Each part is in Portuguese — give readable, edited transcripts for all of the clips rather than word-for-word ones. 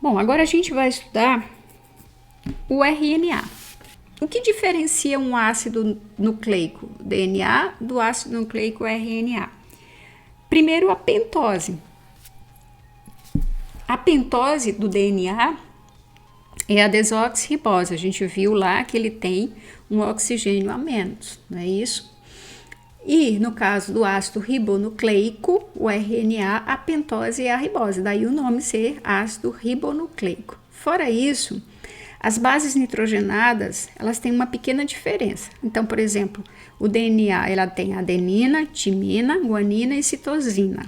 Bom, agora a gente vai estudar o RNA. O que diferencia um ácido nucleico DNA do ácido nucleico RNA? Primeiro, a pentose. A pentose do DNA é a desoxirribose. A gente viu lá que ele tem um oxigênio a menos, não é isso? E no caso do ácido ribonucleico, o RNA, a pentose é a ribose, daí o nome ser ácido ribonucleico. Fora isso, as bases nitrogenadas, elas têm uma pequena diferença. Então, por exemplo, o DNA, ela tem adenina, timina, guanina e citosina.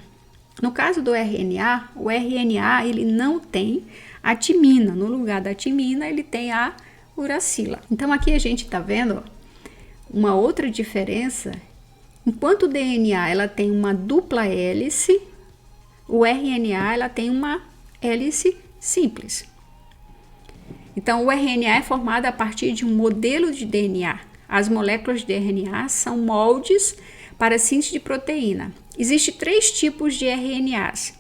No caso do RNA, o RNA, ele não tem a timina. No lugar da timina, ele tem a uracila. Então, aqui a gente está vendo uma outra diferença. Enquanto o DNA ela tem uma dupla hélice, o RNA ela tem uma hélice simples. Então, o RNA é formado a partir de um modelo de DNA. As moléculas de RNA são moldes para a síntese de proteína. Existem 3 tipos de RNAs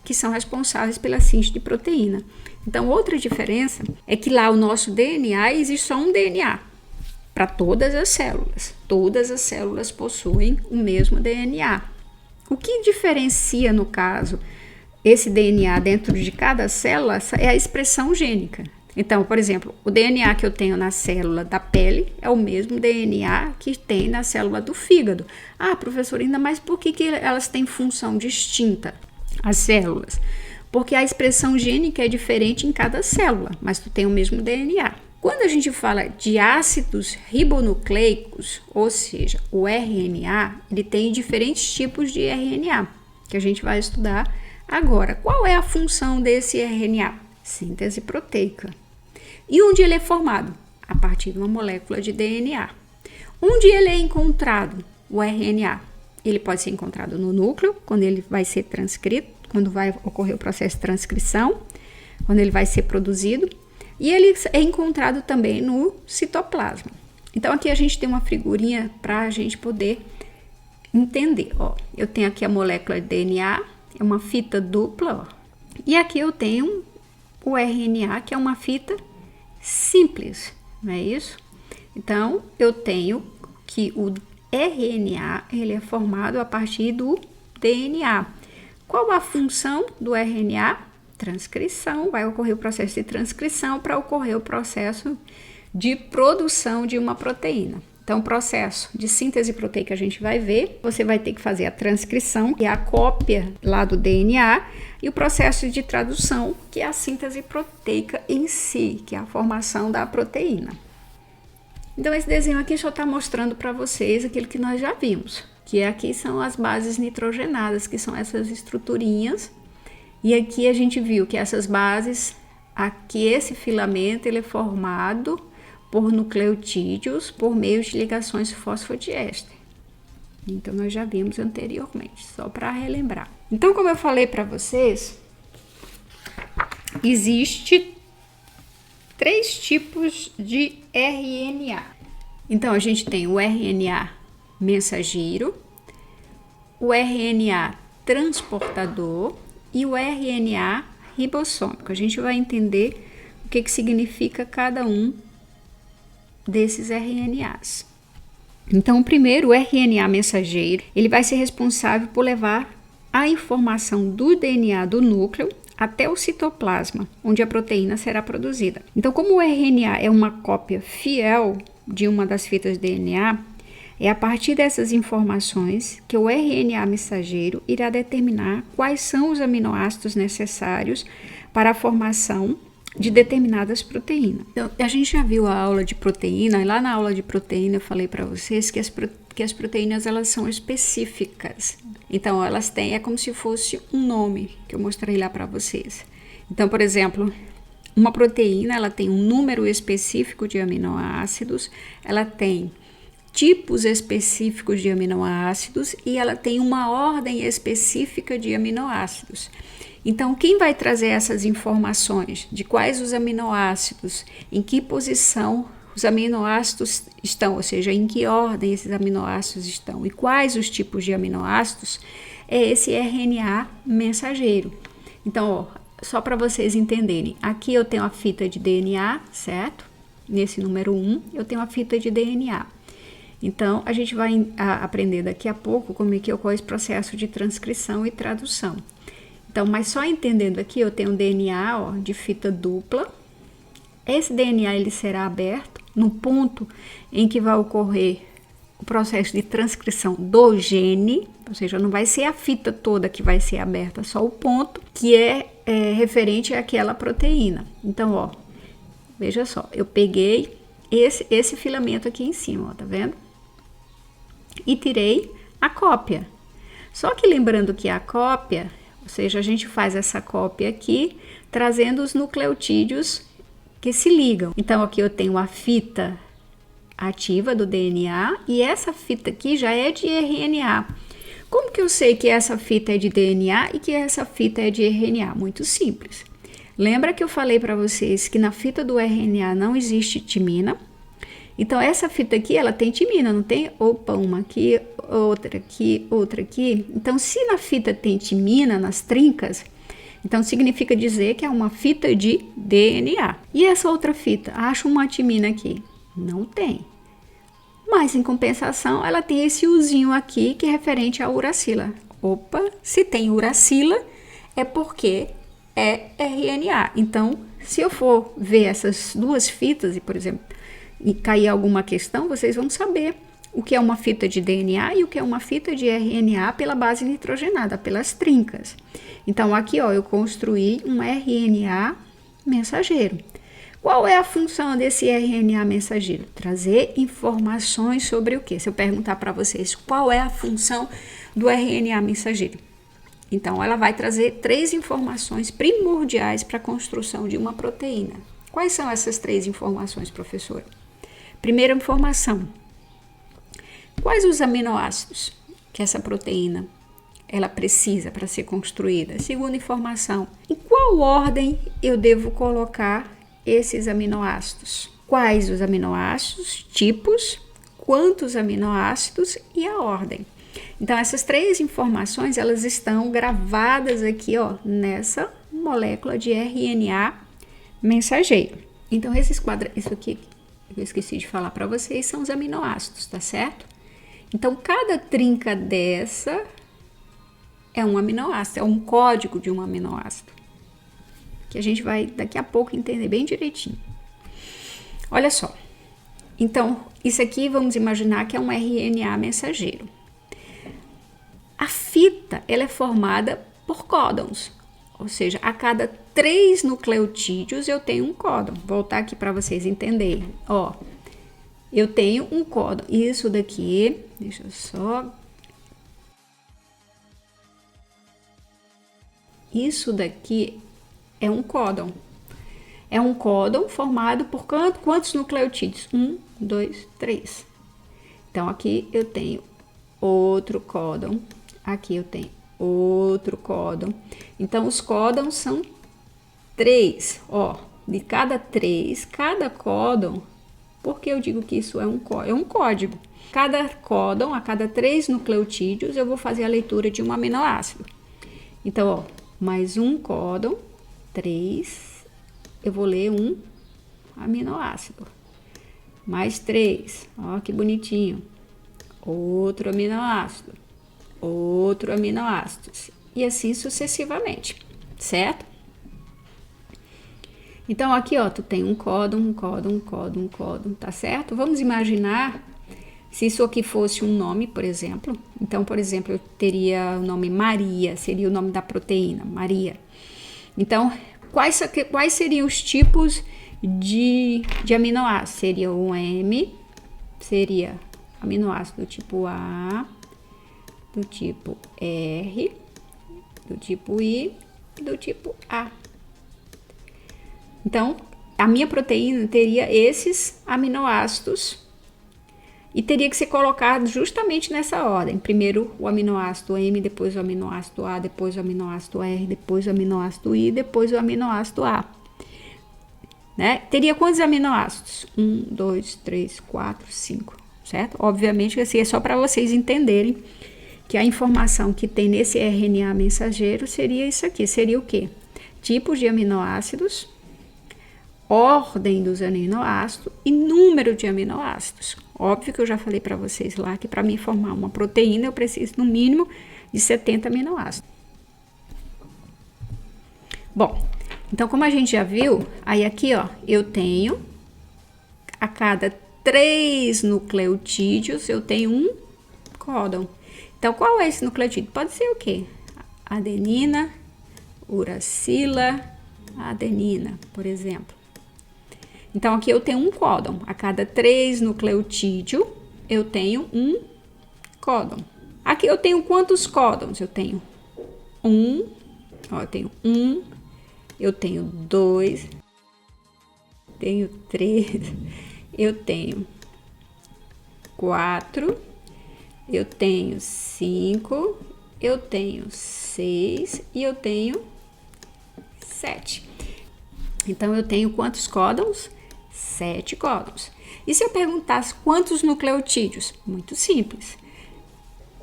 que são responsáveis pela síntese de proteína. Então, outra diferença é que lá o nosso DNA existe só um DNA para todas as células. Todas as células possuem o mesmo DNA. O que diferencia, no caso, esse DNA dentro de cada célula é a expressão gênica. Então, por exemplo, o DNA que eu tenho na célula da pele é o mesmo DNA que tem na célula do fígado. Ah, professora, ainda mais por que elas têm função distinta, as células? Porque a expressão gênica é diferente em cada célula, mas tu tem o mesmo DNA. Quando a gente fala de ácidos ribonucleicos, ou seja, o RNA, ele tem diferentes tipos de RNA, que a gente vai estudar agora. Qual é a função desse RNA? Síntese proteica. E onde ele é formado? A partir de uma molécula de DNA. Onde ele é encontrado, o RNA? Ele pode ser encontrado no núcleo, quando ele vai ser transcrito, quando vai ocorrer o processo de transcrição, quando ele vai ser produzido. E ele é encontrado também no citoplasma. Então, aqui a gente tem uma figurinha para a gente poder entender. Ó, eu tenho aqui a molécula de DNA, é uma fita dupla. Ó, e aqui eu tenho o RNA, que é uma fita simples, não é isso? Então, eu tenho que o RNA, ele é formado a partir do DNA. Qual a função do RNA? Transcrição, vai ocorrer o processo de transcrição para ocorrer o processo de produção de uma proteína. Então, o processo de síntese proteica que a gente vai ver, você vai ter que fazer a transcrição, que é a cópia lá do DNA, e o processo de tradução, que é a síntese proteica em si, que é a formação da proteína. Então, esse desenho aqui só está mostrando para vocês aquilo que nós já vimos, que aqui são as bases nitrogenadas, que são essas estruturinhas. E aqui a gente viu que essas bases, aqui esse filamento, ele é formado por nucleotídeos por meio de ligações fosfodiéster. Então, nós já vimos anteriormente, só para relembrar. Então, como eu falei para vocês, existe 3 tipos de RNA. Então, a gente tem o RNA mensageiro, o RNA transportador e o RNA ribossômico. A gente vai entender o que significa cada um desses RNAs. Então, o primeiro, o RNA mensageiro, ele vai ser responsável por levar a informação do DNA do núcleo até o citoplasma, onde a proteína será produzida. Então, como o RNA é uma cópia fiel de uma das fitas de DNA, é a partir dessas informações que o RNA mensageiro irá determinar quais são os aminoácidos necessários para a formação de determinadas proteínas. Então, a gente já viu a aula de proteína, e lá na aula de proteína eu falei para vocês que as proteínas elas são específicas. Então, elas têm, é como se fosse um nome, que eu mostrei lá para vocês. Então, por exemplo, uma proteína, ela tem um número específico de aminoácidos, ela tem tipos específicos de aminoácidos e ela tem uma ordem específica de aminoácidos. Então, quem vai trazer essas informações de quais os aminoácidos, em que posição os aminoácidos estão, ou seja, em que ordem esses aminoácidos estão e quais os tipos de aminoácidos, é esse RNA mensageiro. Então, ó, só para vocês entenderem. Aqui eu tenho a fita de DNA, certo? Nesse número 1, eu tenho a fita de DNA. Então, a gente vai aprender daqui a pouco como é que ocorre esse processo de transcrição e tradução. Então, mas só entendendo aqui, eu tenho um DNA, ó, de fita dupla. Esse DNA ele será aberto no ponto em que vai ocorrer o processo de transcrição do gene, ou seja, não vai ser a fita toda que vai ser aberta, só o ponto que é referente àquela proteína. Então, ó, veja só, eu peguei esse filamento aqui em cima, ó, tá vendo? E tirei a cópia. Só que lembrando que a cópia, ou seja, a gente faz essa cópia aqui, trazendo os nucleotídeos que se ligam. Então, aqui eu tenho a fita ativa do DNA e essa fita aqui já é de RNA. Como que eu sei que essa fita é de DNA e que essa fita é de RNA? Muito simples. Lembra que eu falei para vocês que na fita do RNA não existe timina? Então, essa fita aqui, ela tem timina, não tem? Opa, uma aqui, outra aqui, outra aqui. Então, se na fita tem timina, nas trincas, então significa dizer que é uma fita de DNA. E essa outra fita? Acho uma timina aqui. Não tem. Mas, em compensação, ela tem esse uzinho aqui, que é referente à uracila. Opa, se tem uracila, é porque é RNA. Então, se eu for ver essas duas fitas, e por exemplo, e cair alguma questão, vocês vão saber o que é uma fita de DNA e o que é uma fita de RNA pela base nitrogenada, pelas trincas. Então, aqui, ó, eu construí um RNA mensageiro. Qual é a função desse RNA mensageiro? Trazer informações sobre o quê? Se eu perguntar para vocês qual é a função do RNA mensageiro. Então, ela vai trazer 3 informações primordiais para a construção de uma proteína. Quais são essas 3 informações, professora? Primeira informação. Quais os aminoácidos que essa proteína ela precisa para ser construída? Segunda informação. Em qual ordem eu devo colocar esses aminoácidos? Quais os aminoácidos, tipos, quantos aminoácidos e a ordem. Então, essas 3 informações, elas estão gravadas aqui, ó, nessa molécula de RNA mensageiro. Então, isso aqui, eu esqueci de falar para vocês, são os aminoácidos, tá certo? Então, cada trinca dessa é um aminoácido, é um código de um aminoácido, que a gente vai daqui a pouco entender bem direitinho. Olha só, então, isso aqui vamos imaginar que é um RNA mensageiro. A fita, ela é formada por códons, ou seja, a cada 3 nucleotídeos eu tenho um códon. Vou voltar aqui para vocês entenderem. Ó, eu tenho um códon. Isso daqui, deixa eu só... Isso daqui é um códon. É um códon formado por quantos nucleotídeos? 1, 2, 3. Então, aqui eu tenho outro códon. Aqui eu tenho outro códon. Então, os códons são 3. Ó, de cada 3, cada códon, por que eu digo que isso é um código? Cada códon, a cada 3 nucleotídeos, eu vou fazer a leitura de um aminoácido. Então, ó, mais um códon, 3, eu vou ler um aminoácido. Mais 3, ó que bonitinho. Outro aminoácido. Outro aminoácido. E assim sucessivamente, certo? Então, aqui, ó, tu tem um códon, tá certo? Vamos imaginar se isso aqui fosse um nome, por exemplo. Então, por exemplo, eu teria o nome Maria, seria o nome da proteína, Maria. Então, quais seriam os tipos de aminoácidos? Seria um M, seria aminoácido do tipo A, do tipo R, do tipo I e do tipo A. Então, a minha proteína teria esses aminoácidos e teria que ser colocado justamente nessa ordem. Primeiro o aminoácido M, depois o aminoácido A, depois o aminoácido R, depois o aminoácido I, depois o aminoácido A. Né? Teria quantos aminoácidos? 1, 2, 3, 4, 5, certo? Obviamente que assim é só para vocês entenderem que a informação que tem nesse RNA mensageiro seria isso aqui. Seria o quê? tipos de aminoácidos, ordem dos aminoácidos e número de aminoácidos. Óbvio que eu já falei para vocês lá que para mim formar uma proteína eu preciso no mínimo de 70 aminoácidos. Bom, então como a gente já viu, aí aqui ó, eu tenho a cada 3 nucleotídeos eu tenho um códon. Então qual é esse nucleotídeo? Pode ser o quê? Adenina, uracila, adenina, por exemplo. Então, aqui eu tenho um códon. A cada 3 nucleotídeos, eu tenho um códon. Aqui eu tenho quantos códons? Eu tenho eu tenho 2, tenho 3, eu tenho 4, eu tenho 5, eu tenho 6 e eu tenho 7. Então, eu tenho quantos códons? 7 códons. E se eu perguntasse quantos nucleotídeos? Muito simples.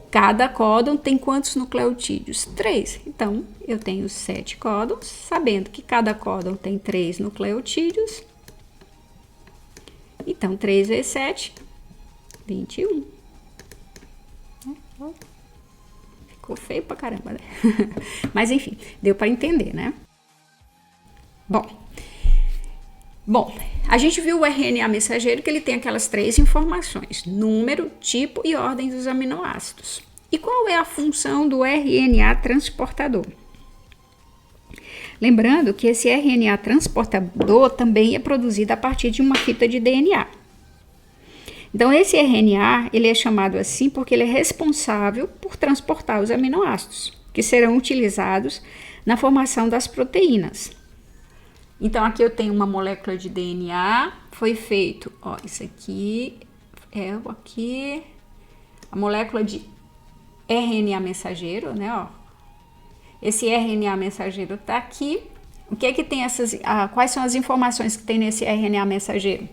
Cada códon tem quantos nucleotídeos? 3. Então, eu tenho 7 códons, sabendo que cada códon tem 3 nucleotídeos. Então, 3 vezes 7, 21. Ficou feio pra caramba, né? Mas, enfim, deu para entender, né? Bom, a gente viu o RNA mensageiro que ele tem aquelas 3 informações: número, tipo e ordem dos aminoácidos. E qual é a função do RNA transportador? Lembrando que esse RNA transportador também é produzido a partir de uma fita de DNA. Então, esse RNA, ele é chamado assim porque ele é responsável por transportar os aminoácidos, que serão utilizados na formação das proteínas. Então, aqui eu tenho uma molécula de DNA, foi feito, ó, isso aqui a molécula de RNA mensageiro, né, ó. Esse RNA mensageiro tá aqui. O que é que tem quais são as informações que tem nesse RNA mensageiro?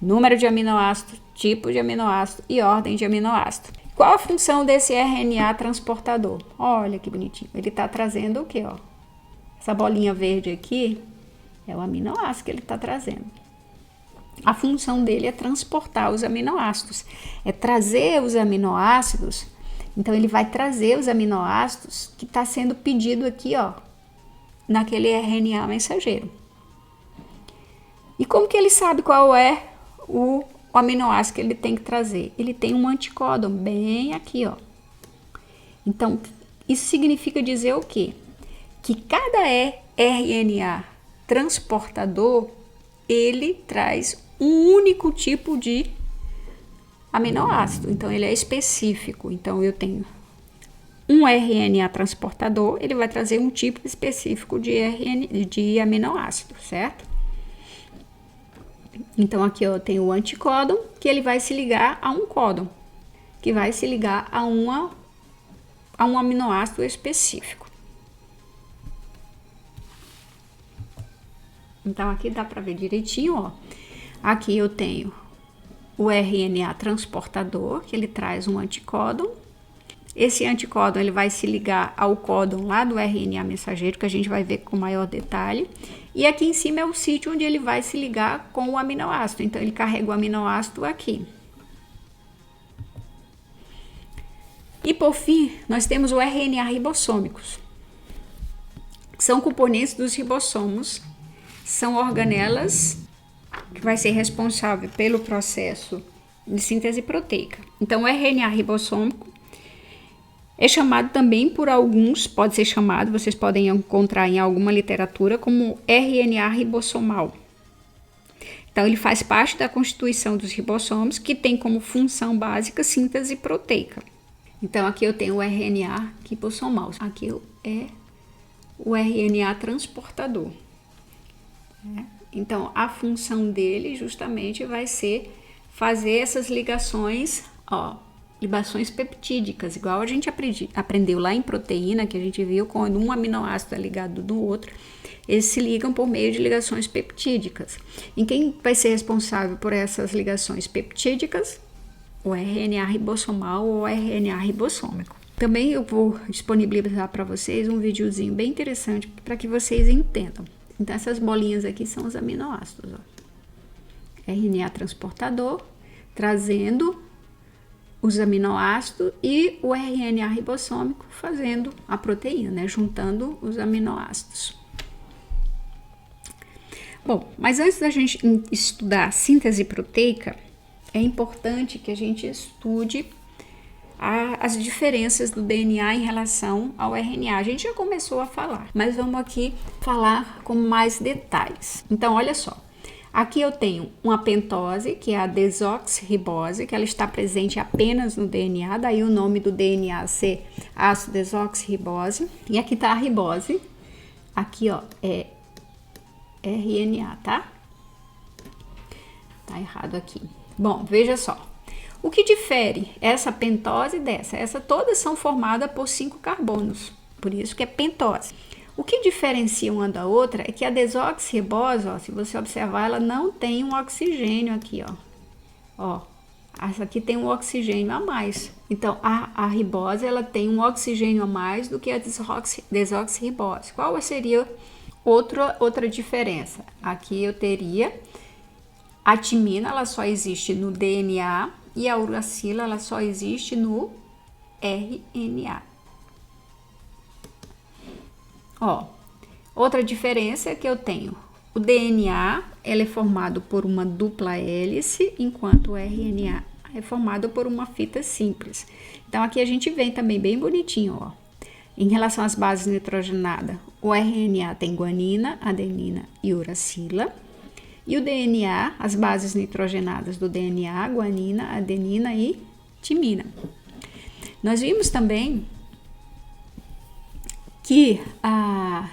Número de aminoácido, tipo de aminoácido e ordem de aminoácido. Qual a função desse RNA transportador? Olha que bonitinho, ele tá trazendo o quê, ó? Essa bolinha verde aqui é o aminoácido que ele está trazendo. A função dele é transportar os aminoácidos, é trazer os aminoácidos. Então, ele vai trazer os aminoácidos que está sendo pedido aqui, ó, naquele RNA mensageiro. E como que ele sabe qual é o aminoácido que ele tem que trazer? Ele tem um anticódon bem aqui, ó. Então, isso significa dizer o quê? Que cada RNA transportador, ele traz um único tipo de aminoácido. Então, ele é específico. Então, eu tenho um RNA transportador, ele vai trazer um tipo específico de aminoácido, certo? Então, aqui eu tenho o anticódon, que ele vai se ligar a um códon, que vai se ligar a um aminoácido específico. Então, aqui dá para ver direitinho, ó. Aqui eu tenho o RNA transportador, que ele traz um anticódon. Esse anticódon, ele vai se ligar ao códon lá do RNA mensageiro, que a gente vai ver com maior detalhe. E aqui em cima é o sítio onde ele vai se ligar com o aminoácido. Então, ele carrega o aminoácido aqui. E, por fim, nós temos o RNA ribossômicos. São componentes dos ribossomos. São organelas que vai ser responsável pelo processo de síntese proteica. Então, o RNA ribossômico é chamado também por alguns, pode ser chamado, vocês podem encontrar em alguma literatura, como RNA ribossomal. Então, ele faz parte da constituição dos ribossomos, que tem como função básica síntese proteica. Então, aqui eu tenho o RNA ribossomal. Aqui é o RNA transportador. Então, a função dele justamente vai ser fazer essas ligações, ó, ligações peptídicas, igual a gente aprendeu lá em proteína, que a gente viu quando um aminoácido é ligado no outro, eles se ligam por meio de ligações peptídicas. E quem vai ser responsável por essas ligações peptídicas? O RNA ribossomal ou RNA ribossômico. Também eu vou disponibilizar para vocês um videozinho bem interessante para que vocês entendam. Então, essas bolinhas aqui são os aminoácidos, ó. RNA transportador, trazendo os aminoácidos e o RNA ribossômico fazendo a proteína, né? Juntando os aminoácidos. Bom, mas antes da gente estudar a síntese proteica, é importante que a gente estude as diferenças do DNA em relação ao RNA. A gente já começou a falar, mas vamos aqui falar com mais detalhes. Então, olha só. Aqui eu tenho uma pentose, que é a desoxirribose, que ela está presente apenas no DNA, daí o nome do DNA ser ácido desoxirribose. E aqui está a ribose, aqui ó, é RNA, tá? Tá errado aqui. Bom, veja só. O que difere essa pentose dessa? Essa todas são formadas por 5 carbonos, por isso que é pentose. O que diferencia uma da outra é que a desoxirribose, ó, se você observar, ela não tem um oxigênio aqui, ó. Essa aqui tem um oxigênio a mais. Então, a ribose, ela tem um oxigênio a mais do que a desoxirribose. Qual seria outra diferença? Aqui eu teria a timina, ela só existe no DNA, e a uracila, ela só existe no RNA. Ó, outra diferença é que eu tenho o DNA, ele é formado por uma dupla hélice, enquanto o RNA é formado por uma fita simples. Então, aqui a gente vê também bem bonitinho, ó. Em relação às bases nitrogenadas, o RNA tem guanina, adenina e uracila. E o DNA, as bases nitrogenadas do DNA, guanina, adenina e timina. Nós vimos também que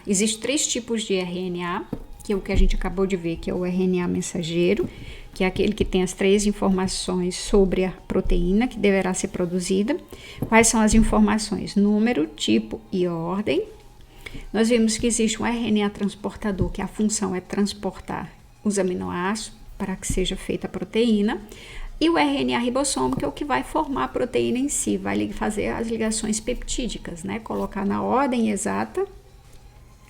existem 3 tipos de RNA, que é o que a gente acabou de ver, que é o RNA mensageiro, que é aquele que tem as 3 informações sobre a proteína que deverá ser produzida. Quais são as informações? Número, tipo e ordem. Nós vimos que existe um RNA transportador, que a função é transportar os aminoácidos para que seja feita a proteína, e o RNA ribossômico é o que vai formar a proteína em si, vai fazer as ligações peptídicas, né? Colocar na ordem exata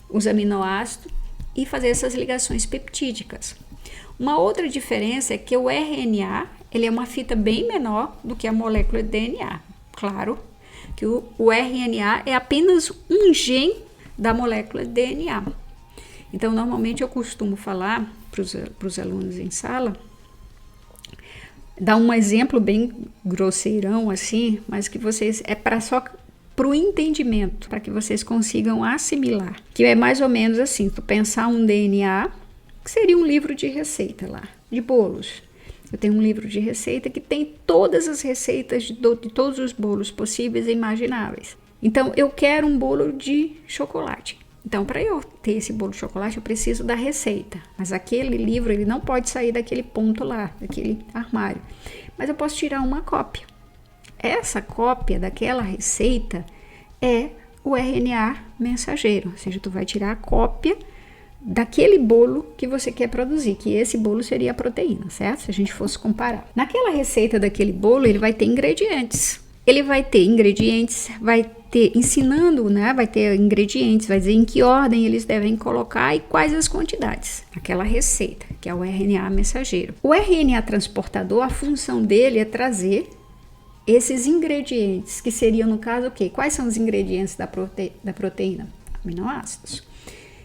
os aminoácidos e fazer essas ligações peptídicas. Uma outra diferença é que o RNA, ele é uma fita bem menor do que a molécula de DNA. Claro que o RNA é apenas um gene da molécula de DNA. Então, normalmente eu costumo falar para os alunos em sala, dar um exemplo bem grosseirão assim, mas que vocês, só para o entendimento, para que vocês consigam assimilar, que é mais ou menos assim, tu pensar um DNA, que seria um livro de receita lá, de bolos. Eu tenho um livro de receita que tem todas as receitas de todos os bolos possíveis e imagináveis. Então, eu quero um bolo de chocolate. Então, para eu ter esse bolo de chocolate, eu preciso da receita. Mas aquele livro, ele não pode sair daquele ponto lá, daquele armário. Mas eu posso tirar uma cópia. Essa cópia daquela receita é o RNA mensageiro. Ou seja, tu vai tirar a cópia daquele bolo que você quer produzir, que esse bolo seria a proteína, certo? Se a gente fosse comparar. Naquela receita daquele bolo, ele vai ter ingredientes. Ele vai ter ingredientes, vai ter ensinando, né? Vai ter ingredientes, vai dizer em que ordem eles devem colocar e quais as quantidades. Aquela receita, que é o RNA mensageiro. O RNA transportador, a função dele é trazer esses ingredientes, que seriam, no caso, o quê? Quais são os ingredientes da proteína? Aminoácidos.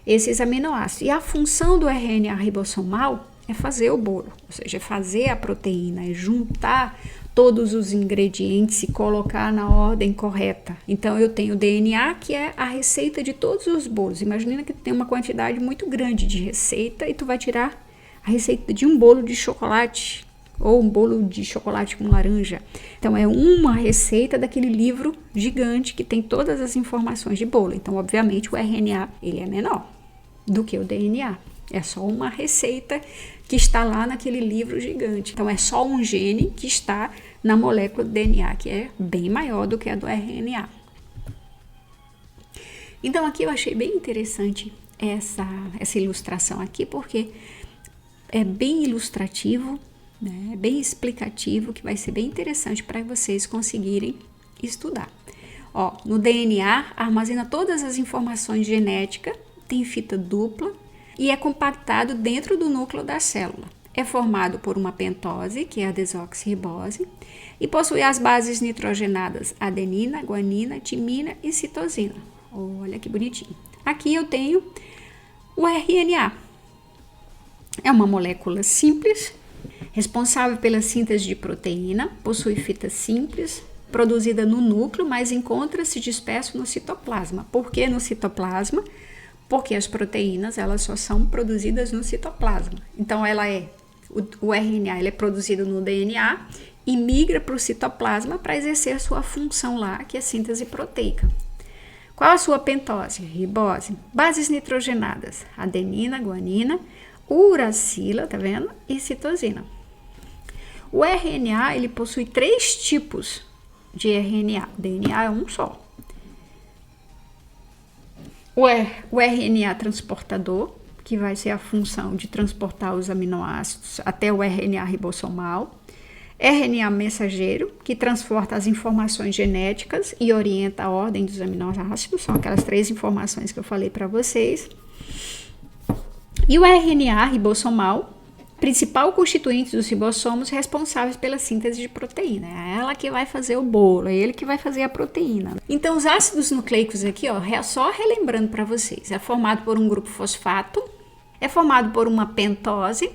Esses aminoácidos. E a função do RNA ribossomal é fazer o bolo, ou seja, é fazer a proteína, é juntar todos os ingredientes e colocar na ordem correta. Então, eu tenho o DNA, que é a receita de todos os bolos. Imagina que tu tem uma quantidade muito grande de receita e tu vai tirar a receita de um bolo de chocolate ou um bolo de chocolate com laranja. Então, é uma receita daquele livro gigante que tem todas as informações de bolo. Então, obviamente, o RNA ele é menor do que o DNA. É só uma receita que está lá naquele livro gigante. Então, é só um gene que está na molécula do DNA, que é bem maior do que a do RNA. Então, aqui eu achei bem interessante essa ilustração aqui, porque é bem ilustrativo, né? É bem explicativo, que vai ser bem interessante para vocês conseguirem estudar. Ó, no DNA, armazena todas as informações genéticas, tem fita dupla e é compactado dentro do núcleo da célula. É formado por uma pentose, que é a desoxirribose, e possui as bases nitrogenadas adenina, guanina, timina e citosina. Olha que bonitinho. Aqui eu tenho o RNA. É uma molécula simples, responsável pela síntese de proteína, possui fita simples, produzida no núcleo, mas encontra-se disperso no citoplasma. Por que no citoplasma? Porque as proteínas, elas só são produzidas no citoplasma. Então, o RNA ele é produzido no DNA e migra para o citoplasma para exercer sua função lá, que é a síntese proteica. Qual a sua pentose? Ribose. Bases nitrogenadas, adenina, guanina, uracila, tá vendo? E citosina. O RNA, ele possui 3 tipos de RNA. DNA é um só. O RNA transportador, que vai ser a função de transportar os aminoácidos até o RNA ribossomal. RNA mensageiro, que transporta as informações genéticas e orienta a ordem dos aminoácidos, são aquelas 3 informações que eu falei para vocês. E o RNA ribossomal, principal constituinte dos ribossomos responsáveis pela síntese de proteína. É ela que vai fazer o bolo, é ele que vai fazer a proteína. Então, os ácidos nucleicos aqui, ó, só relembrando para vocês, é formado por um grupo fosfato, é formado por uma pentose,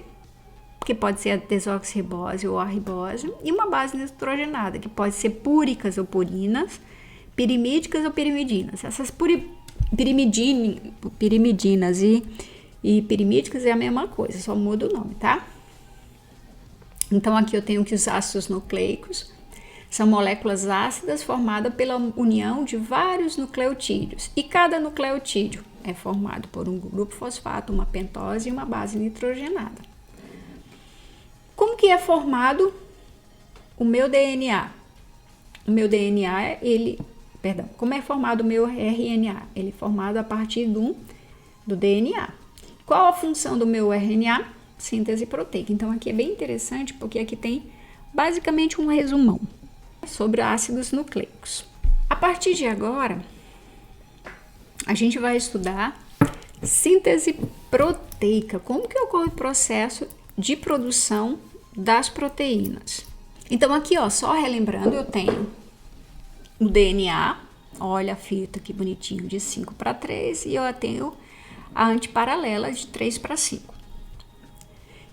que pode ser a desoxirribose ou a ribose, e uma base nitrogenada, que pode ser púricas ou purinas, pirimídicas ou pirimidinas. Essas pirimidinas e pirimídicas é a mesma coisa, só muda o nome, tá? Então, aqui eu tenho que os ácidos nucleicos são moléculas ácidas formadas pela união de vários nucleotídeos. E cada nucleotídeo é formado por um grupo fosfato, uma pentose e uma base nitrogenada. Como que é formado o meu DNA? O meu DNA, como é formado o meu RNA? Ele é formado a partir do DNA. Qual a função do meu RNA? Síntese proteica. Então, aqui é bem interessante, porque aqui tem basicamente um resumão sobre ácidos nucleicos. A partir de agora, a gente vai estudar síntese proteica. Como que ocorre o processo de produção das proteínas? Então, aqui, ó, só relembrando, eu tenho o DNA, olha a fita que bonitinho, de 5:3, e eu tenho a antiparalela de 3:5.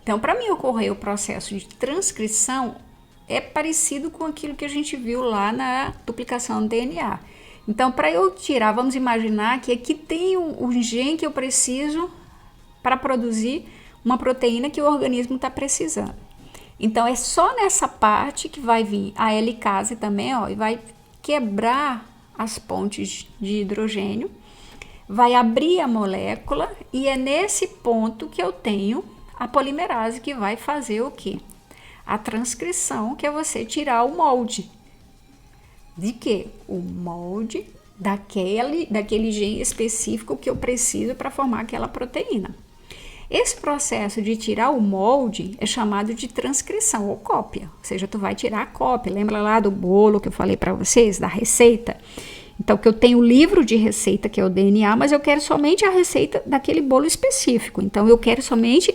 Então, para mim ocorrer o processo de transcrição, é parecido com aquilo que a gente viu lá na duplicação do DNA. Então, para eu tirar, vamos imaginar que aqui tem um gene que eu preciso para produzir uma proteína que o organismo está precisando. Então, é só nessa parte que vai vir a helicase também, ó, e vai quebrar as pontes de hidrogênio, vai abrir a molécula, e é nesse ponto que eu tenho a polimerase, que vai fazer o quê? A transcrição, que é você tirar o molde. De quê? O molde daquele gene específico que eu preciso para formar aquela proteína. Esse processo de tirar o molde é chamado de transcrição ou cópia, ou seja, tu vai tirar a cópia. Lembra lá do bolo que eu falei para vocês, da receita? Então, que eu tenho o livro de receita, que é o DNA, mas eu quero somente a receita daquele bolo específico. Então, eu quero somente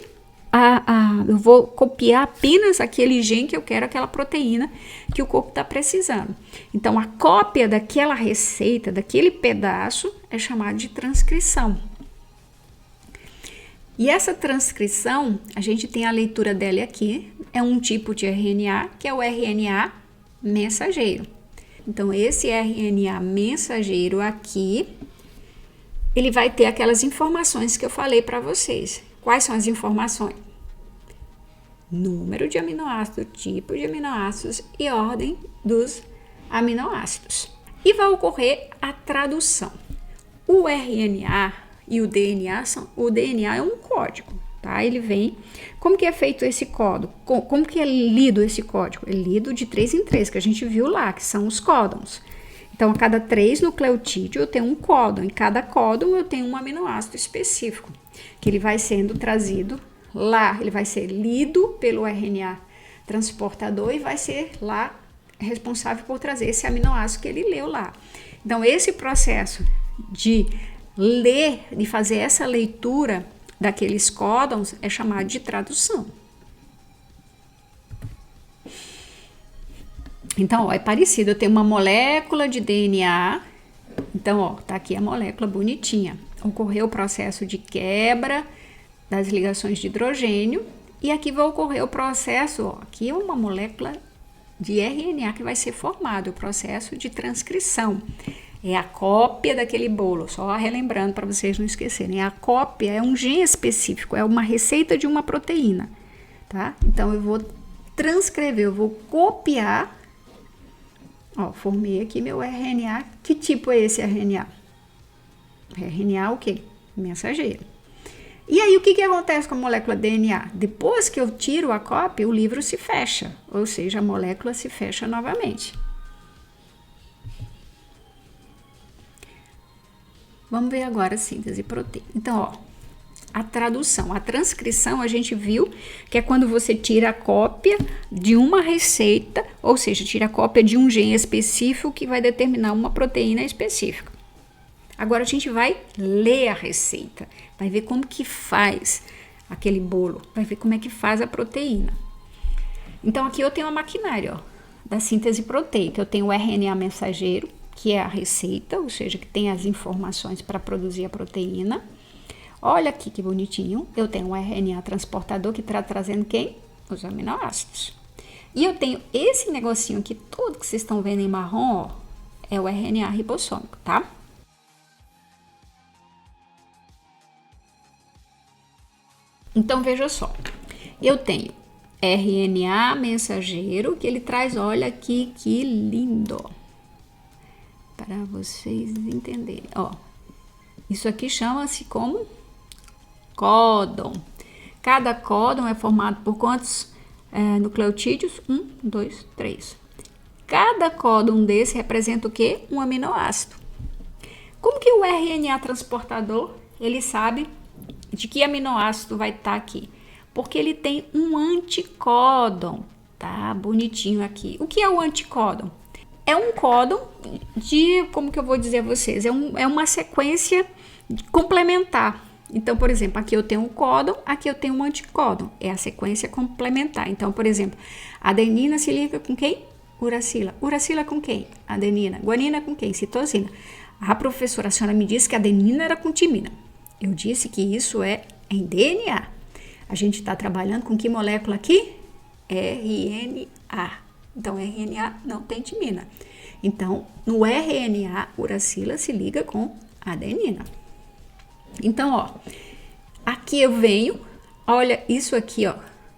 eu vou copiar apenas aquele gene que eu quero, aquela proteína que o corpo está precisando. Então, a cópia daquela receita, daquele pedaço, é chamada de transcrição. E essa transcrição, a gente tem a leitura dela aqui, é um tipo de RNA, que é o RNA mensageiro. Então, esse RNA mensageiro aqui, ele vai ter aquelas informações que eu falei para vocês. Quais são as informações? Número de aminoácidos, tipo de aminoácidos e ordem dos aminoácidos. E vai ocorrer a tradução. O RNA e o DNA o DNA é um código, tá? Ele vem. Como que é feito esse código? Como que é lido esse código? É lido de 3 em 3, que a gente viu lá, que são os códons. Então, a cada 3 nucleotídeos eu tenho um códon. Em cada códon eu tenho um aminoácido específico, que ele vai sendo trazido lá. Ele vai ser lido pelo RNA transportador e vai ser lá responsável por trazer esse aminoácido que ele leu lá. Então, esse processo de ler, de fazer essa leitura daqueles códons é chamado de tradução. Então, ó, é parecido, eu tenho uma molécula de DNA, então, ó, tá aqui a molécula bonitinha. Ocorreu o processo de quebra das ligações de hidrogênio e aqui vai ocorrer o processo, ó, aqui é uma molécula de RNA que vai ser formado, o processo de transcrição. É a cópia daquele bolo, só relembrando para vocês não esquecerem. A cópia é um gene específico, é uma receita de uma proteína, tá? Então, eu vou transcrever, eu vou copiar. Ó, formei aqui meu RNA. Que tipo é esse RNA? RNA o quê? Mensageiro. E aí, o que acontece com a molécula DNA? Depois que eu tiro a cópia, o livro se fecha, ou seja, a molécula se fecha novamente. Vamos ver agora a síntese proteica. Então, ó, a tradução, a transcrição, a gente viu que é quando você tira a cópia de uma receita, ou seja, tira a cópia de um gene específico que vai determinar uma proteína específica. Agora a gente vai ler a receita, vai ver como que faz aquele bolo, vai ver como é que faz a proteína. Então aqui eu tenho a maquinária, ó, da síntese proteica. Eu tenho o RNA mensageiro, que é a receita, ou seja, que tem as informações para produzir a proteína. Olha aqui que bonitinho, eu tenho um RNA transportador que está trazendo quem? Os aminoácidos. E eu tenho esse negocinho aqui, tudo que vocês estão vendo em marrom, ó, é o RNA ribossômico, tá? Então, veja só, eu tenho RNA mensageiro, que ele traz, olha aqui que lindo, para vocês entenderem, ó. Isso aqui chama-se como códon. Cada códon é formado por quantos nucleotídeos? 1, 2, 3. Cada códon desse representa o quê? Um aminoácido. Como que o RNA transportador, ele sabe de que aminoácido vai estar aqui? Porque ele tem um anticódon, tá? Bonitinho aqui. O que é o anticódon? É um códon de, como que eu vou dizer a vocês? É uma sequência complementar. Então, por exemplo, aqui eu tenho um códon, aqui eu tenho um anticódon. É a sequência complementar. Então, por exemplo, adenina se liga com quem? Uracila. Uracila com quem? Adenina. Guanina com quem? Citosina. A professora, a senhora me disse que a adenina era com timina. Eu disse que isso é em DNA. A gente está trabalhando com que molécula aqui? RNA. Então, RNA não tem timina. Então, no RNA, uracila se liga com adenina. Então, ó, aqui eu venho, olha isso aqui, ó.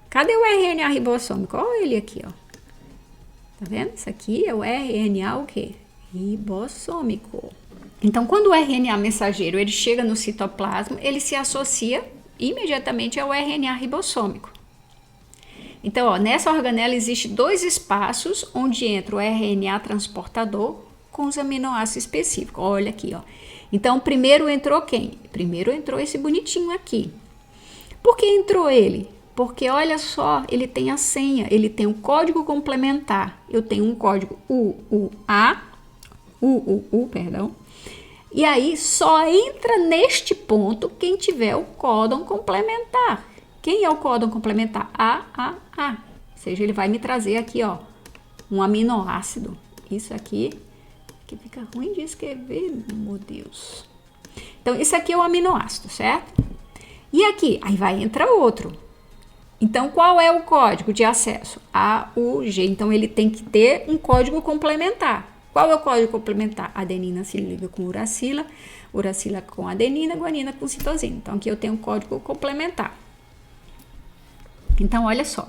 Cadê o RNA ribossômico? Olha ele aqui, ó. Tá vendo? Isso aqui é o RNA o quê? Ribossômico. Então, quando o RNA mensageiro ele chega no citoplasma, ele se associa imediatamente ao RNA ribossômico. Então, ó, nessa organela existe 2 espaços onde entra o RNA transportador com os aminoácidos específicos. Olha aqui, ó. Então, primeiro entrou quem? Primeiro entrou esse bonitinho aqui. Por que entrou ele? Porque, olha só, ele tem a senha, ele tem um código complementar. Eu tenho um código UUU, perdão. E aí, só entra neste ponto quem tiver o códon complementar. Quem é o códon complementar? AAA. Ou seja, ele vai me trazer aqui, ó, um aminoácido. Isso aqui, que fica ruim de escrever, meu Deus. Então, isso aqui é o aminoácido, certo? E aqui, aí vai entrar outro. Então, qual é o código de acesso? AUG. Então, ele tem que ter um código complementar. Qual é o código complementar? Adenina se liga com uracila, uracila com adenina, guanina com citosina. Então, aqui eu tenho um código complementar. Então, olha só.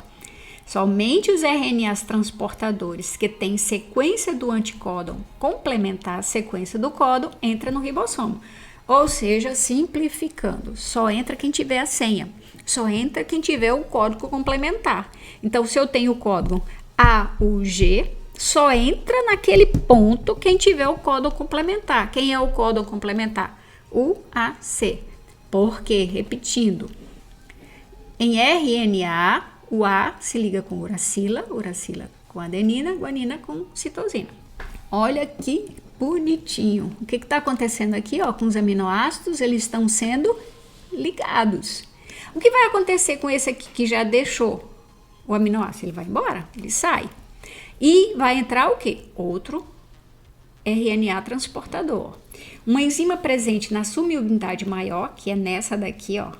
Somente os RNAs transportadores que têm sequência do anticódon complementar a sequência do códon entra no ribossomo. Ou seja, simplificando, só entra quem tiver a senha. Só entra quem tiver o código complementar. Então, se eu tenho o código AUG, só entra naquele ponto quem tiver o códon complementar. Quem é o códon complementar? UAC. Porque, repetindo, em RNA, o A se liga com uracila, uracila com adenina, guanina com citosina. Olha que Bonitinho. O que está acontecendo aqui, ó, com os aminoácidos? Eles estão sendo ligados. O que vai acontecer com esse aqui que já deixou o aminoácido? Ele vai embora, ele sai. E vai entrar o quê? Outro RNA transportador. Uma enzima presente na subunidade maior, que é nessa daqui, ó,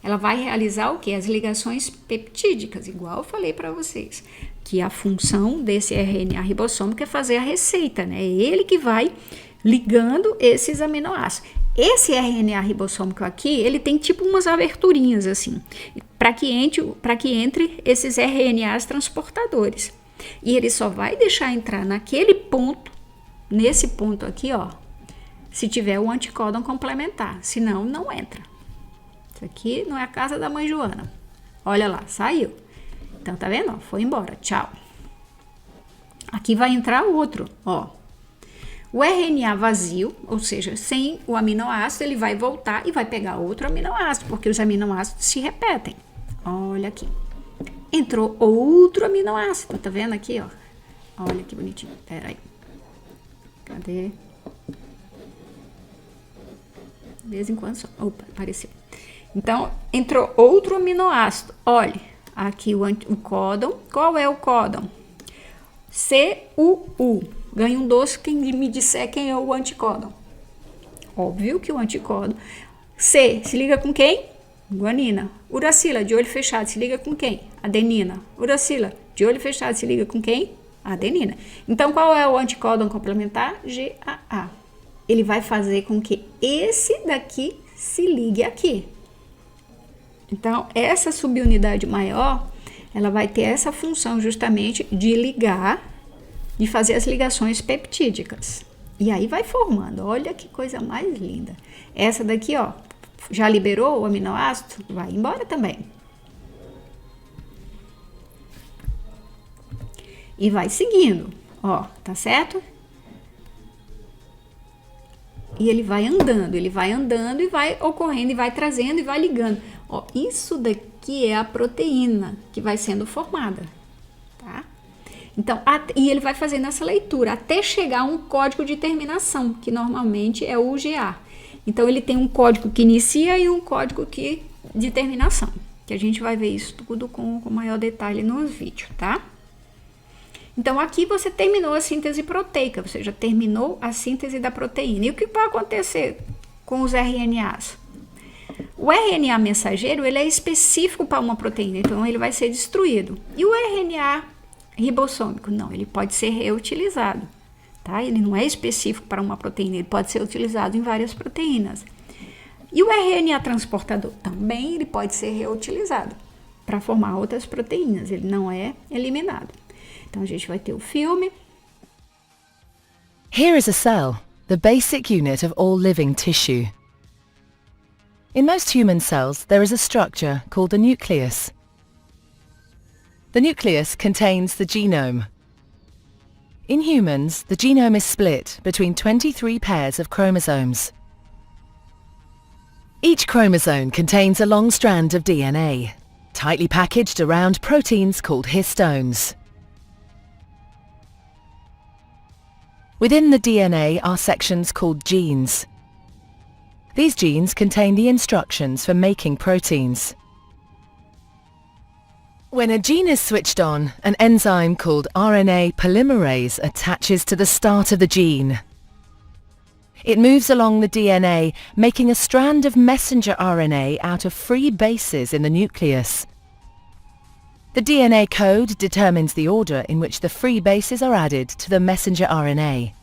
ela vai realizar o quê? As ligações peptídicas, igual eu falei para vocês, que a função desse RNA ribossômico é fazer a receita, né? É ele que vai ligando esses aminoácidos. Esse RNA ribossômico aqui, ele tem tipo umas aberturinhas assim, para que entre esses RNAs transportadores. E ele só vai deixar entrar naquele ponto, nesse ponto aqui, ó, se tiver o anticódon complementar, senão não entra. Isso aqui não é a casa da mãe Joana. Olha lá, saiu. Então, tá vendo? Ó, foi embora, tchau. Aqui vai entrar outro, ó. O RNA vazio, ou seja, sem o aminoácido, ele vai voltar e vai pegar outro aminoácido, porque os aminoácidos se repetem. Olha aqui. Entrou outro aminoácido, tá vendo aqui, ó? Olha que bonitinho. Pera aí. Cadê? De vez em quando só. Opa, apareceu. Então, entrou outro aminoácido. Olha, aqui o códon. Qual é o códon? CUU. Ganha um doce quem me disser quem é o anticódon. Óbvio que o anticódon. C, se liga com quem? Guanina. Uracila, de olho fechado, se liga com quem? Adenina. Uracila, de olho fechado, se liga com quem? Adenina. Então, qual é o anticódon complementar? GAA. Ele vai fazer com que esse daqui se ligue aqui. Então, essa subunidade maior, ela vai ter essa função justamente de ligar, de fazer as ligações peptídicas. E aí vai formando. Olha que coisa mais linda. Essa daqui, ó, já liberou o aminoácido? Vai embora também. E vai seguindo, ó, tá certo? E ele vai andando e vai ocorrendo, e vai trazendo e vai ligando. Ó, isso daqui é a proteína que vai sendo formada, tá? Então, e ele vai fazendo essa leitura até chegar a um código de terminação, que normalmente é o UGA. Então, ele tem um código que inicia e um código de terminação, que a gente vai ver isso tudo com maior detalhe nos vídeos, tá? Então, aqui você terminou a síntese proteica, você já terminou a síntese da proteína. E o que vai acontecer com os RNAs? O RNA mensageiro, ele é específico para uma proteína, então ele vai ser destruído. E o RNA ribossômico, não, ele pode ser reutilizado, tá? Ele não é específico para uma proteína, ele pode ser utilizado em várias proteínas. E o RNA transportador também, ele pode ser reutilizado para formar outras proteínas, ele não é eliminado. Então, a gente vai ter o filme. Here is a cell, the basic unit of all living tissue. In most human cells, there is a structure called the nucleus. The nucleus contains the genome. In humans, the genome is split between 23 pairs of chromosomes. Each chromosome contains a long strand of DNA, tightly packaged around proteins called histones. Within the DNA are sections called genes. These genes contain the instructions for making proteins. When a gene is switched on, an enzyme called RNA polymerase attaches to the start of the gene. It moves along the DNA, making a strand of messenger RNA out of free bases in the nucleus. The DNA code determines the order in which the free bases are added to the messenger RNA.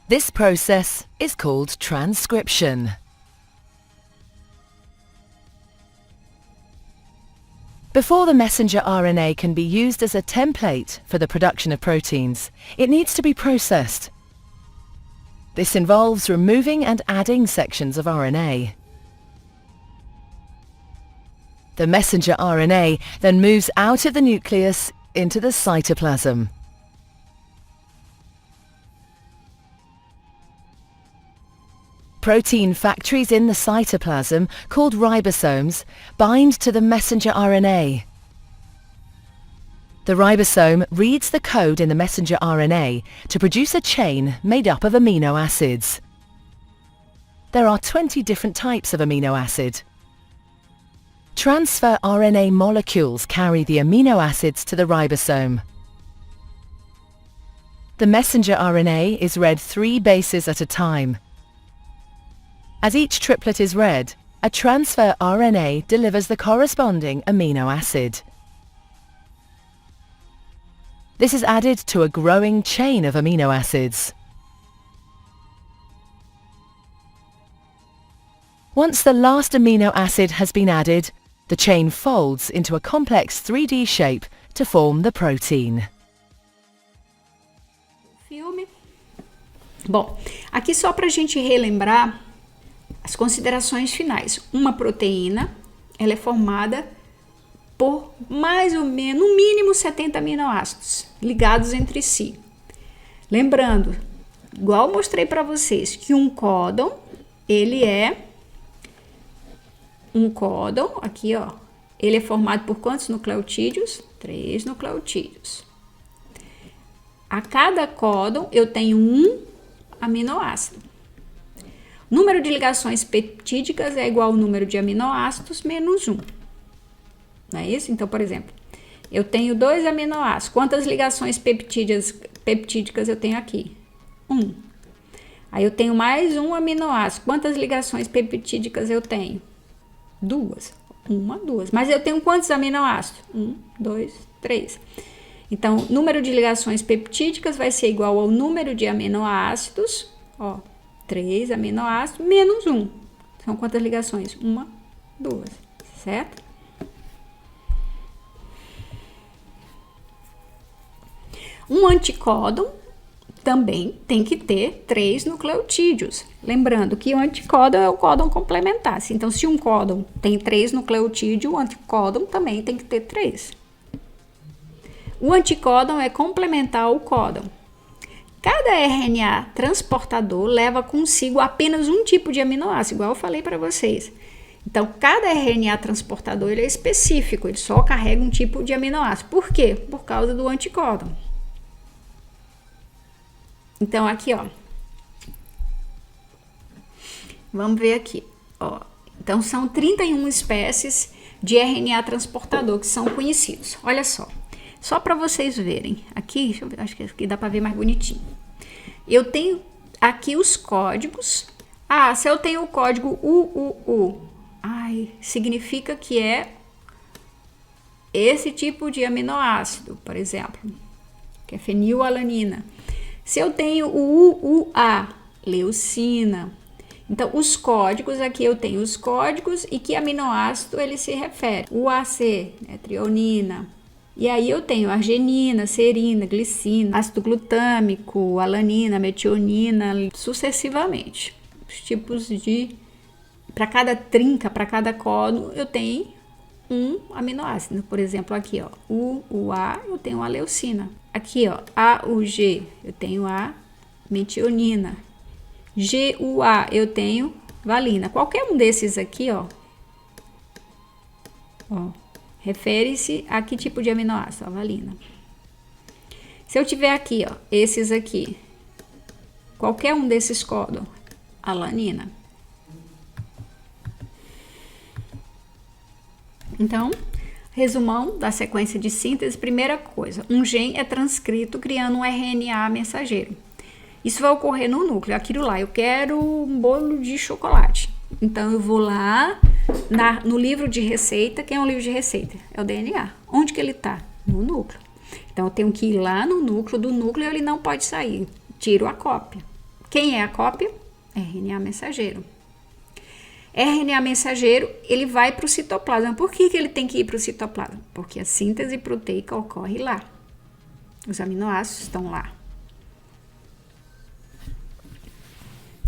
This process is called transcription. Before the messenger RNA can be used as a template for the production of proteins, it needs to be processed. This involves removing and adding sections of RNA. The messenger RNA then moves out of the nucleus into the cytoplasm. Protein factories in the cytoplasm, called ribosomes, bind to the messenger RNA. The ribosome reads the code in the messenger RNA to produce a chain made up of amino acids. There are 20 different types of amino acid. Transfer RNA molecules carry the amino acids to the ribosome. The messenger RNA is read 3 bases at a time. As each triplet is read, a transfer RNA delivers the corresponding amino acid. This is added to a growing chain of amino acids. Once the last amino acid has been added, the chain folds into a complex 3D shape to form the protein. Filme. Bom, aqui só para a gente relembrar as considerações finais. Uma proteína, ela é formada por mais ou menos, no mínimo 70 aminoácidos ligados entre si. Lembrando, igual mostrei para vocês, que um códon, ele é um códon, aqui ó, ele é formado por quantos nucleotídeos? 3 nucleotídeos. A cada códon eu tenho um aminoácido. O número de ligações peptídicas é igual ao número de aminoácidos menos 1. Não é isso? Então, por exemplo, eu tenho 2 aminoácidos. Quantas ligações peptídicas eu tenho aqui? 1. Aí eu tenho mais um aminoácido. Quantas ligações peptídicas eu tenho? 2. 2. Mas eu tenho quantos aminoácidos? 1, 2, 3. Então, o número de ligações peptídicas vai ser igual ao número de aminoácidos, ó, 3 aminoácidos menos 1. São quantas ligações? 1, 2, certo? Um anticódon também tem que ter 3 nucleotídeos. Lembrando que o anticódon é o códon complementar. Então, se um códon tem 3 nucleotídeos, o anticódon também tem que ter 3. O anticódon é complementar ao códon. Cada RNA transportador leva consigo apenas um tipo de aminoácido, igual eu falei para vocês. Então, cada RNA transportador ele é específico, ele só carrega um tipo de aminoácido. Por quê? Por causa do anticódon. Então, aqui, ó. Vamos ver aqui, ó. Então, são 31 espécies de RNA transportador que são conhecidos. Olha só. Só para vocês verem. Aqui, deixa eu ver, acho que aqui dá para ver mais bonitinho. Eu tenho aqui os códigos. Ah, se eu tenho o código UUU, significa que é esse tipo de aminoácido, por exemplo, que é fenilalanina. Se eu tenho o UUA, leucina. Então, os códigos, aqui eu tenho os códigos e que aminoácido ele se refere. UAC, trionina. E aí eu tenho arginina, serina, glicina, ácido glutâmico, alanina, metionina, sucessivamente. Os tipos de... Para cada trinca, para cada código, eu tenho um aminoácido. Por exemplo, aqui, ó, UA, eu tenho a leucina. Aqui, ó, AUG, eu tenho a metionina. GUA, eu tenho valina. Qualquer um desses aqui, ó, refere-se a que tipo de aminoácido? A valina. Se eu tiver aqui, ó, esses aqui, qualquer um desses códons, alanina. Então, resumão da sequência de síntese. Primeira coisa, um gene é transcrito criando um RNA mensageiro. Isso vai ocorrer no núcleo. Aquilo lá, eu quero um bolo de chocolate. Então, eu vou lá no livro de receita. Quem é o livro de receita? É o DNA. Onde que ele está? No núcleo. Então, eu tenho que ir lá no núcleo. Do núcleo, ele não pode sair. Tiro a cópia. Quem é a cópia? RNA mensageiro. RNA mensageiro, ele vai para o citoplasma. Por que ele tem que ir para o citoplasma? Porque a síntese proteica ocorre lá. Os aminoácidos estão lá.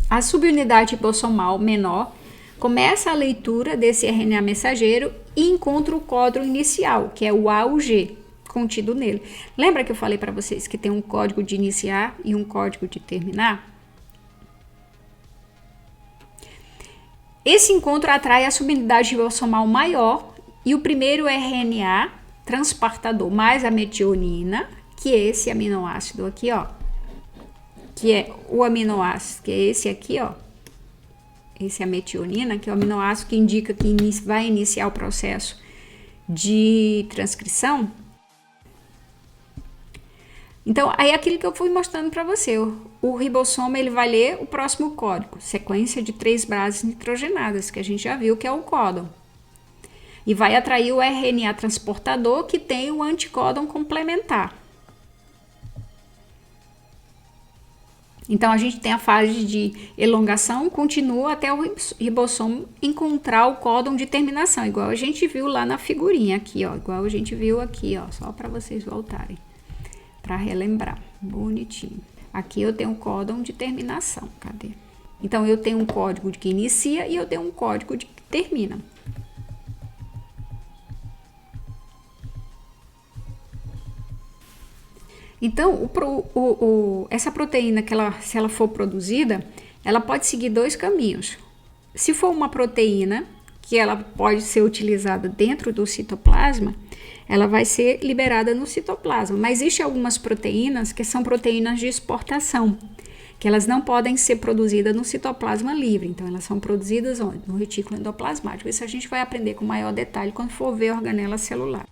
A subunidade ribosomal menor começa a leitura desse RNA mensageiro e encontra o código inicial, que é o AUG, contido nele. Lembra que eu falei para vocês que tem um código de iniciar e um código de terminar? Esse encontro atrai a subunidade ribosomal maior e o primeiro RNA transportador mais a metionina, que é esse aminoácido aqui, ó, que é o aminoácido, que é esse aqui, ó, esse é a metionina, que é o aminoácido que indica que vai iniciar o processo de transcrição. Então, aí é aquilo que eu fui mostrando para você, o ribossoma ele vai ler o próximo código, sequência de 3 bases nitrogenadas, que a gente já viu que é o códon. E vai atrair o RNA transportador que tem o anticódon complementar. Então, a gente tem a fase de elongação, continua até o ribossomo encontrar o códon de terminação, igual a gente viu lá na figurinha aqui, ó, igual a gente viu aqui, ó, só para vocês voltarem, para relembrar, bonitinho. Aqui eu tenho um códon de terminação, cadê? Então, eu tenho um código de que inicia e eu tenho um código de que termina. Então, essa proteína, se ela for produzida, ela pode seguir 2 caminhos. Se for uma proteína que ela pode ser utilizada dentro do citoplasma, ela vai ser liberada no citoplasma. Mas existem algumas proteínas que são proteínas de exportação, que elas não podem ser produzidas no citoplasma livre. Então, elas são produzidas onde? No retículo endoplasmático. Isso a gente vai aprender com maior detalhe quando for ver a organela celular.